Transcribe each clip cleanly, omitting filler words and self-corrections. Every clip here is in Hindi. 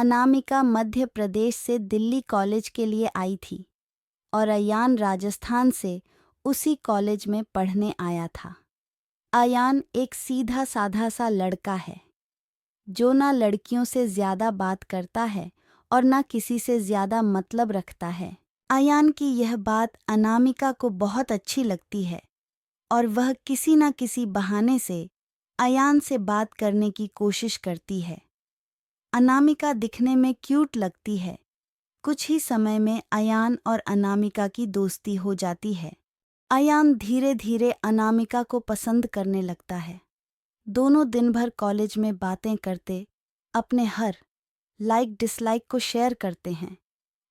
अनामिका मध्य प्रदेश से दिल्ली कॉलेज के लिए आई थी और अयान राजस्थान से उसी कॉलेज में पढ़ने आया था। अयान एक सीधा साधा सा लड़का है जो ना लड़कियों से ज़्यादा बात करता है और ना किसी से ज़्यादा मतलब रखता है। अयान की यह बात अनामिका को बहुत अच्छी लगती है और वह किसी न किसी बहाने से अयान से बात करने की कोशिश करती है। अनामिका दिखने में क्यूट लगती है। कुछ ही समय में अयान और अनामिका की दोस्ती हो जाती है। अयान धीरे धीरे अनामिका को पसंद करने लगता है। दोनों दिन भर कॉलेज में बातें करते अपने हर लाइक डिसलाइक को शेयर करते हैं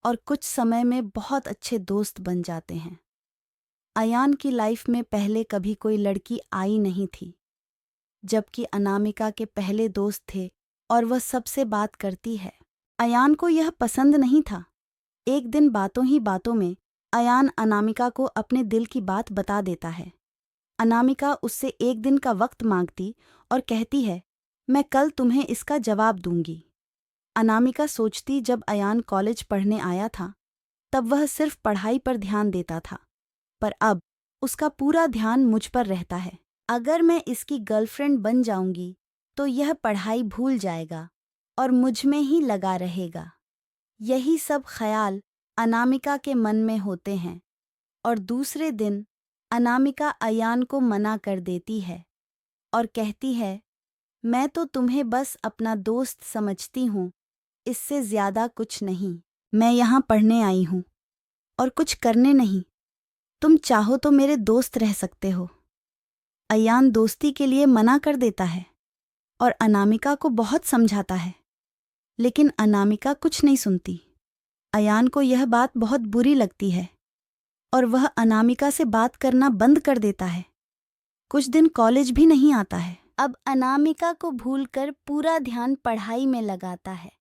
और कुछ समय में बहुत अच्छे दोस्त बन जाते हैं। अयान की लाइफ में पहले कभी कोई लड़की आई नहीं थी, जबकि अनामिका के पहले दोस्त थे और वह सबसे बात करती है। अयान को यह पसंद नहीं था। एक दिन बातों ही बातों में अयान अनामिका को अपने दिल की बात बता देता है। अनामिका उससे एक दिन का वक्त मांगती और कहती है, मैं कल तुम्हें इसका जवाब दूंगी। अनामिका सोचती जब अयान कॉलेज पढ़ने आया था तब वह सिर्फ पढ़ाई पर ध्यान देता था, पर अब उसका पूरा ध्यान मुझ पर रहता है। अगर मैं इसकी गर्लफ्रेंड बन जाऊंगी तो यह पढ़ाई भूल जाएगा और मुझ में ही लगा रहेगा। यही सब ख्याल अनामिका के मन में होते हैं और दूसरे दिन अनामिका अयान को मना कर देती है और कहती है, मैं तो तुम्हें बस अपना दोस्त समझती हूँ, इससे ज़्यादा कुछ नहीं। मैं यहाँ पढ़ने आई हूँ और कुछ करने नहीं। तुम चाहो तो मेरे दोस्त रह सकते हो। अयान दोस्ती के लिए मना कर देता है और अनामिका को बहुत समझाता है, लेकिन अनामिका कुछ नहीं सुनती। अयान को यह बात बहुत बुरी लगती है और वह अनामिका से बात करना बंद कर देता है। कुछ दिन कॉलेज भी नहीं आता है। अब अनामिका को भूलकर पूरा ध्यान पढ़ाई में लगाता है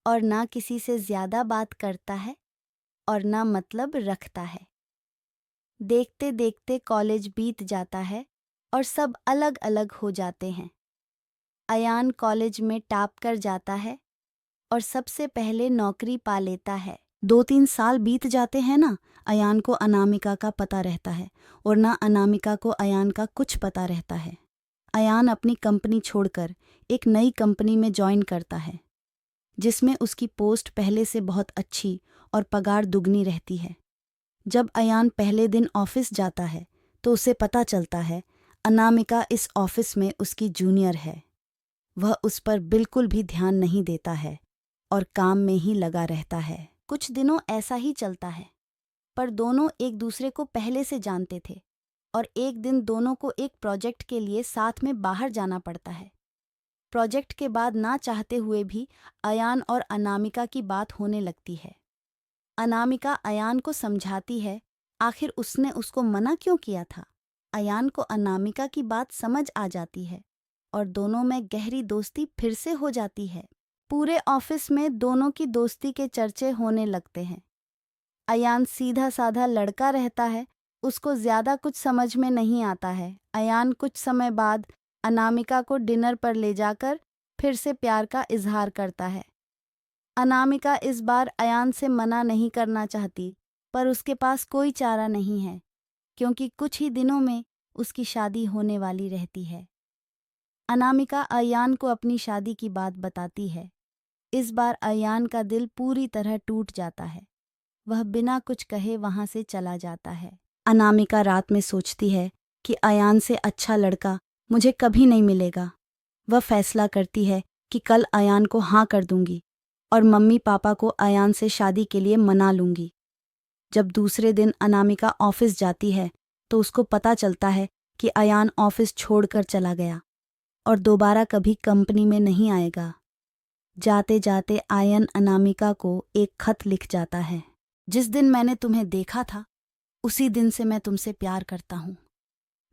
और ना किसी से ज़्यादा बात करता है और ना मतलब रखता है। देखते देखते कॉलेज बीत जाता है और सब अलग अलग हो जाते हैं। अयान कॉलेज में टॉप कर जाता है और सबसे पहले नौकरी पा लेता है। 2-3 साल बीत जाते हैं ना, अयान को अनामिका का पता रहता है और ना अनामिका को अयान का कुछ पता रहता है। अयान अपनी कंपनी छोड़कर एक नई कंपनी में ज्वाइन करता है, जिसमें उसकी पोस्ट पहले से बहुत अच्छी और पगार दुगनी रहती है। जब अयान पहले दिन ऑफिस जाता है तो उसे पता चलता है अनामिका इस ऑफिस में उसकी जूनियर है। वह उस पर बिल्कुल भी ध्यान नहीं देता है और काम में ही लगा रहता है। कुछ दिनों ऐसा ही चलता है, पर दोनों एक दूसरे को पहले से जानते थे और एक दिन दोनों को एक प्रोजेक्ट के लिए साथ में बाहर जाना पड़ता है। प्रोजेक्ट के बाद ना चाहते हुए भी अयान और अनामिका की बात होने लगती है। अनामिका अयान को समझाती है आखिर उसने उसको मना क्यों किया था। अयान को अनामिका की बात समझ आ जाती है और दोनों में गहरी दोस्ती फिर से हो जाती है। पूरे ऑफिस में दोनों की दोस्ती के चर्चे होने लगते हैं। अयान सीधा साधा लड़का रहता है, उसको ज़्यादा कुछ समझ में नहीं आता है। अयान कुछ समय बाद अनामिका को डिनर पर ले जाकर फिर से प्यार का इजहार करता है। अनामिका इस बार अयान से मना नहीं करना चाहती, पर उसके पास कोई चारा नहीं है क्योंकि कुछ ही दिनों में उसकी शादी होने वाली रहती है। अनामिका अयान को अपनी शादी की बात बताती है। इस बार अयान का दिल पूरी तरह टूट जाता है। वह बिना कुछ कहे वहां से चला जाता है। अनामिका रात में सोचती है कि अयान से अच्छा लड़का मुझे कभी नहीं मिलेगा। वह फैसला करती है कि कल अयान को हाँ कर दूंगी और मम्मी पापा को अयान से शादी के लिए मना लूंगी। जब दूसरे दिन अनामिका ऑफिस जाती है तो उसको पता चलता है कि अयान ऑफिस छोड़कर चला गया और दोबारा कभी कंपनी में नहीं आएगा। जाते जाते अयान अनामिका को एक खत लिख जाता है। जिस दिन मैंने तुम्हें देखा था उसी दिन से मैं तुमसे प्यार करता हूँ।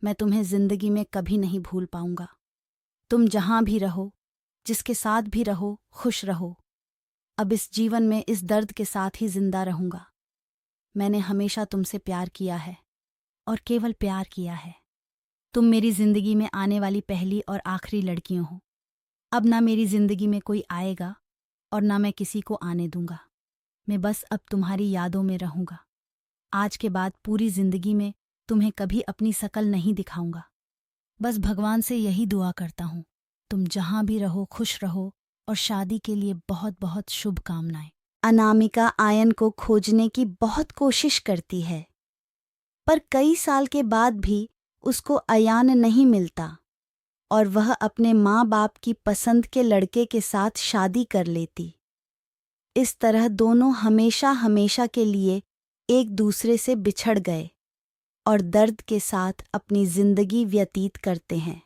मैं तुम्हें जिंदगी में कभी नहीं भूल पाऊंगा। तुम जहां भी रहो, जिसके साथ भी रहो, खुश रहो। अब इस जीवन में इस दर्द के साथ ही जिंदा रहूंगा। मैंने हमेशा तुमसे प्यार किया है और केवल प्यार किया है। तुम मेरी जिंदगी में आने वाली पहली और आखिरी लड़कियों हो। अब ना मेरी जिंदगी में कोई आएगा और ना मैं किसी को आने दूंगा। मैं बस अब तुम्हारी यादों में रहूंगा। आज के बाद पूरी जिंदगी में तुम्हें कभी अपनी शकल नहीं दिखाऊंगा। बस भगवान से यही दुआ करता हूँ, तुम जहाँ भी रहो खुश रहो और शादी के लिए बहुत बहुत शुभकामनाएं। अनामिका आयन को खोजने की बहुत कोशिश करती है, पर कई साल के बाद भी उसको अयान नहीं मिलता और वह अपने माँ बाप की पसंद के लड़के के साथ शादी कर लेती। इस तरह दोनों हमेशा हमेशा के लिए एक दूसरे से बिछड़ गए और दर्द के साथ अपनी जिंदगी व्यतीत करते हैं।